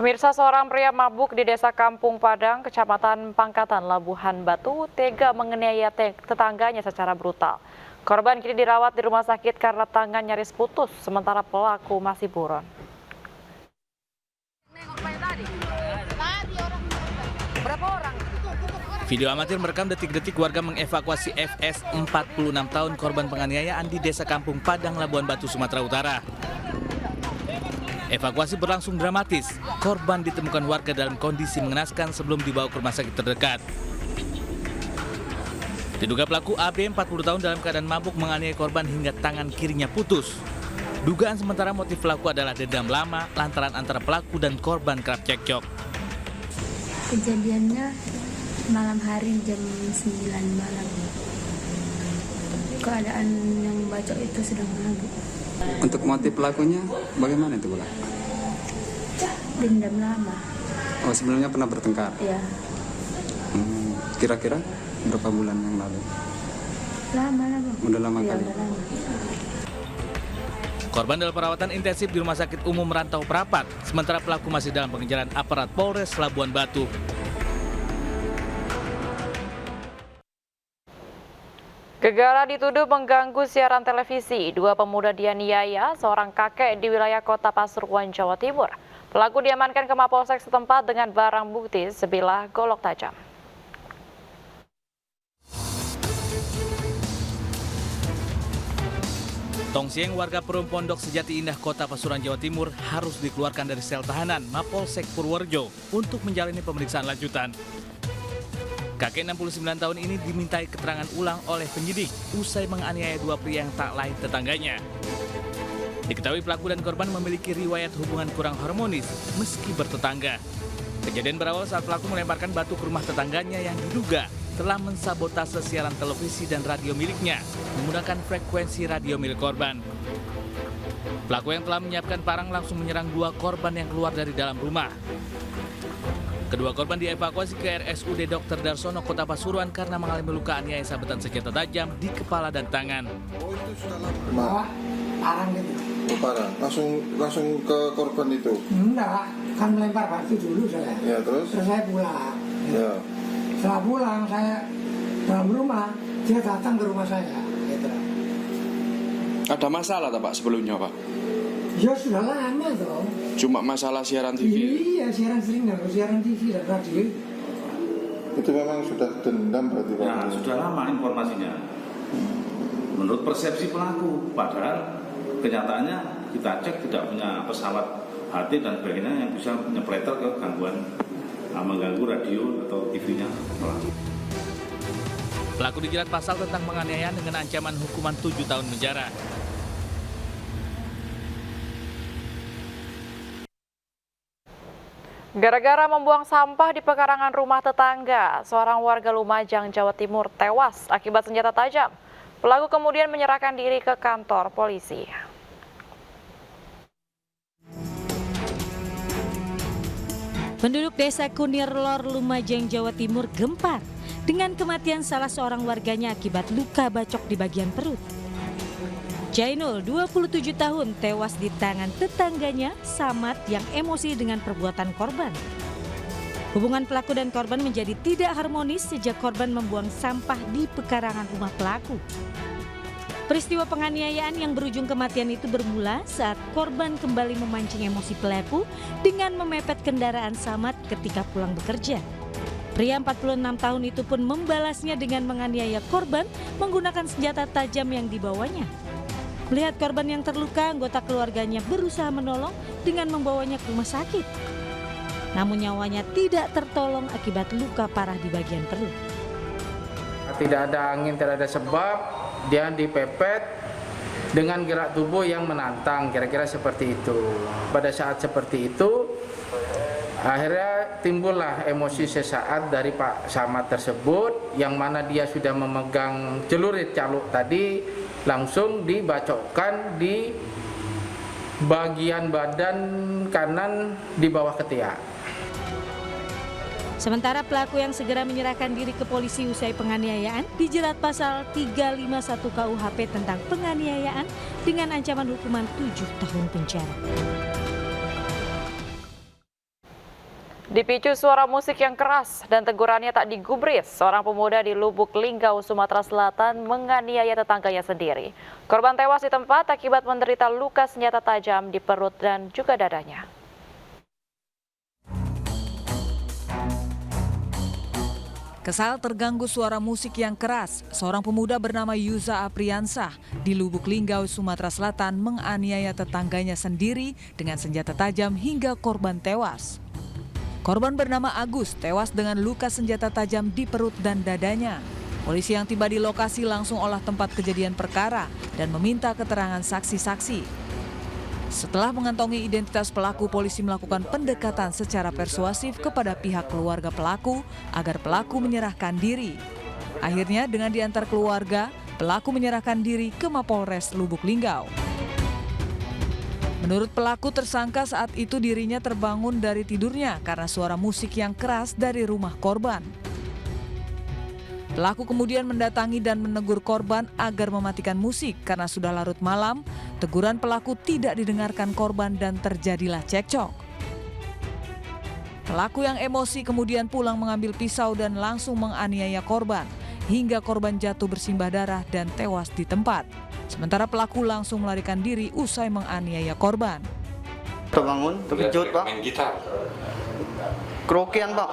Pemirsa, seorang pria mabuk di Desa Kampung Padang, Kecamatan Pangkatan, Labuhan Batu, tega menganiaya tetangganya secara brutal. Korban kini dirawat di rumah sakit karena tangan nyaris putus, sementara pelaku masih buron. Video amatir merekam detik-detik warga mengevakuasi FS 46 tahun korban penganiayaan di Desa Kampung Padang, Labuhan Batu, Sumatera Utara. Evakuasi berlangsung dramatis. Korban ditemukan warga dalam kondisi mengenaskan sebelum dibawa ke rumah sakit terdekat. Diduga pelaku AB 40 tahun dalam keadaan mabuk menganiaya korban hingga tangan kirinya putus. Dugaan sementara motif pelaku adalah dendam lama lantaran antara pelaku dan korban kerap cekcok. Kejadiannya malam hari jam 9 malam. Keadaan yang bacok itu sedang mabuk. Untuk motif pelakunya bagaimana itu, Bula? Dendam lama. Oh, sebelumnya pernah bertengkar? Ya. Kira-kira berapa bulan yang lalu? Lama. Udah lama Ya, kali? udah lama. Korban dalam perawatan intensif di Rumah Sakit Umum Rantau Prapat, sementara pelaku masih dalam pengejaran aparat Polres Labuhan Batu. Gegara dituduh mengganggu siaran televisi. Dua pemuda dianiaya seorang kakek di wilayah Kota Pasuruan, Jawa Timur. Pelaku diamankan ke Mapolsek setempat dengan barang bukti sebilah golok tajam. Tongsieng, warga Perum Pondok Sejati Indah, Kota Pasuruan, Jawa Timur, harus dikeluarkan dari sel tahanan Mapolsek Purworejo untuk menjalani pemeriksaan lanjutan. Kakek 69 tahun ini dimintai keterangan ulang oleh penyidik usai menganiaya dua pria yang tak lain tetangganya. Diketahui pelaku dan korban memiliki riwayat hubungan kurang harmonis meski bertetangga. Kejadian berawal saat pelaku melemparkan batu ke rumah tetangganya yang diduga telah mensabotase siaran televisi dan radio miliknya menggunakan frekuensi radio milik korban. Pelaku yang telah menyiapkan parang langsung menyerang dua korban yang keluar dari dalam rumah. Kedua korban dievakuasi ke RSUD Dr. Darsono, Kota Pasuruan karena mengalami luka aniaya sabetan senjata tajam di kepala dan tangan. Oh, itu sudah lama. Parang gitu. Oh, parah. Langsung ke korban itu. Enggak, kan melempar batu dulu saya. Ya, terus saya pulang. ya. Setelah pulang saya dalam rumah, dia datang ke rumah saya. Gitu. Ada masalah tak Pak sebelumnya Pak? Ya sudah lama dong. Cuma masalah siaran TV? Iya, siaran TV dan radio. Itu memang sudah dendam berarti Pak? Ya, sudah lama informasinya. Menurut persepsi pelaku, padahal kenyataannya kita cek tidak punya pesawat HT dan sebagainya yang bisa nyepleter ke gangguan, mengganggu radio atau TV-nya pelaku. Pelaku dijerat pasal tentang penganiayaan dengan ancaman hukuman 7 tahun penjara. Gara-gara membuang sampah di pekarangan rumah tetangga, seorang warga Lumajang, Jawa Timur tewas akibat senjata tajam. Pelaku kemudian menyerahkan diri ke kantor polisi. Penduduk desa Kunir Lor, Lumajang, Jawa Timur gempar dengan kematian salah seorang warganya akibat luka bacok di bagian perut. Jainul, 27 tahun, tewas di tangan tetangganya, Samad, yang emosi dengan perbuatan korban. Hubungan pelaku dan korban menjadi tidak harmonis sejak korban membuang sampah di pekarangan rumah pelaku. Peristiwa penganiayaan yang berujung kematian itu bermula saat korban kembali memancing emosi pelaku dengan memepet kendaraan Samad ketika pulang bekerja. Pria 46 tahun itu pun membalasnya dengan menganiaya korban menggunakan senjata tajam yang dibawanya. Melihat korban yang terluka, anggota keluarganya berusaha menolong dengan membawanya ke rumah sakit. Namun nyawanya tidak tertolong akibat luka parah di bagian perut. Tidak ada angin, tidak ada sebab, dia dipepet dengan gerak tubuh yang menantang, kira-kira seperti itu. Pada saat seperti itu, akhirnya timbullah emosi sesaat dari Pak Samad tersebut, yang mana dia sudah memegang celurit caluk tadi, langsung dibacokkan di bagian badan kanan di bawah ketiak. Sementara pelaku yang segera menyerahkan diri ke polisi usai penganiayaan dijerat pasal 351 KUHP tentang penganiayaan dengan ancaman hukuman 7 tahun penjara. Dipicu suara musik yang keras dan tegurannya tak digubris, seorang pemuda di Lubuk Linggau, Sumatera Selatan menganiaya tetangganya sendiri. Korban tewas di tempat akibat menderita luka senjata tajam di perut dan juga dadanya. Kesal terganggu suara musik yang keras, seorang pemuda bernama Yuza Apriansah di Lubuk Linggau, Sumatera Selatan menganiaya tetangganya sendiri dengan senjata tajam hingga korban tewas. Korban bernama Agus tewas dengan luka senjata tajam di perut dan dadanya. Polisi yang tiba di lokasi langsung olah tempat kejadian perkara dan meminta keterangan saksi-saksi. Setelah mengantongi identitas pelaku, polisi melakukan pendekatan secara persuasif kepada pihak keluarga pelaku agar pelaku menyerahkan diri. Akhirnya dengan diantar keluarga, pelaku menyerahkan diri ke Mapolres Lubuk Linggau. Menurut pelaku, tersangka saat itu dirinya terbangun dari tidurnya karena suara musik yang keras dari rumah korban. Pelaku kemudian mendatangi dan menegur korban agar mematikan musik karena sudah larut malam. Teguran pelaku tidak didengarkan korban dan terjadilah cekcok. Pelaku yang emosi kemudian pulang mengambil pisau dan langsung menganiaya korban hingga korban jatuh bersimbah darah dan tewas di tempat. Sementara pelaku langsung melarikan diri usai menganiaya korban. Terbangun, terkejut Pak. Main gitar? Kerokian Pak.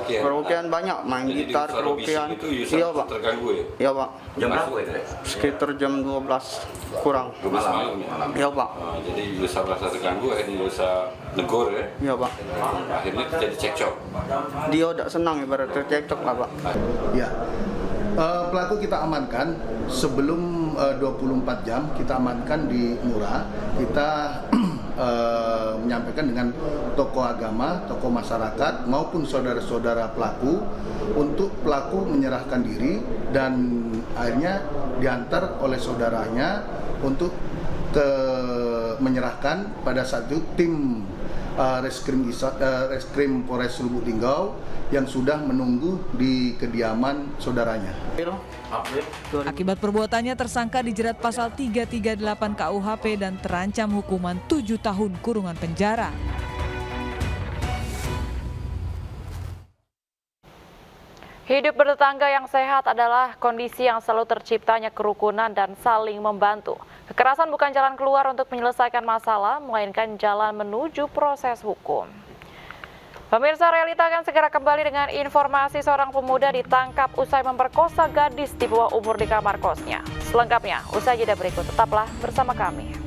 Kerokian banyak, main jadi gitar, kerokian. Iya Pak. Terganggu ya? Iya Pak. Jam berapa itu? Sekitar jam 12 kurang. Malam. Iya Pak. Jadi Yusa merasa terganggu, akhirnya Yusa negur ya? Iya Pak. Akhirnya terjadi cekcok. Dia tidak senang ibarat tercekcok lah Pak. Ya. Pelaku kita amankan sebelum 24 jam kita amankan di Murah. Kita menyampaikan dengan tokoh agama, tokoh masyarakat maupun saudara-saudara pelaku untuk pelaku menyerahkan diri dan akhirnya diantar oleh saudaranya untuk menyerahkan pada saat itu tim Reskrim Polres Lubuk Linggau yang sudah menunggu di kediaman saudaranya. Akibat perbuatannya, tersangka dijerat pasal 338 KUHP dan terancam hukuman 7 tahun kurungan penjara. Hidup bertetangga yang sehat adalah kondisi yang selalu terciptanya kerukunan dan saling membantu. Kekerasan bukan jalan keluar untuk menyelesaikan masalah, melainkan jalan menuju proses hukum. Pemirsa, Realita akan segera kembali dengan informasi seorang pemuda ditangkap usai memperkosa gadis di bawah umur di kamar kosnya. Selengkapnya, usai jeda berikut, tetaplah bersama kami.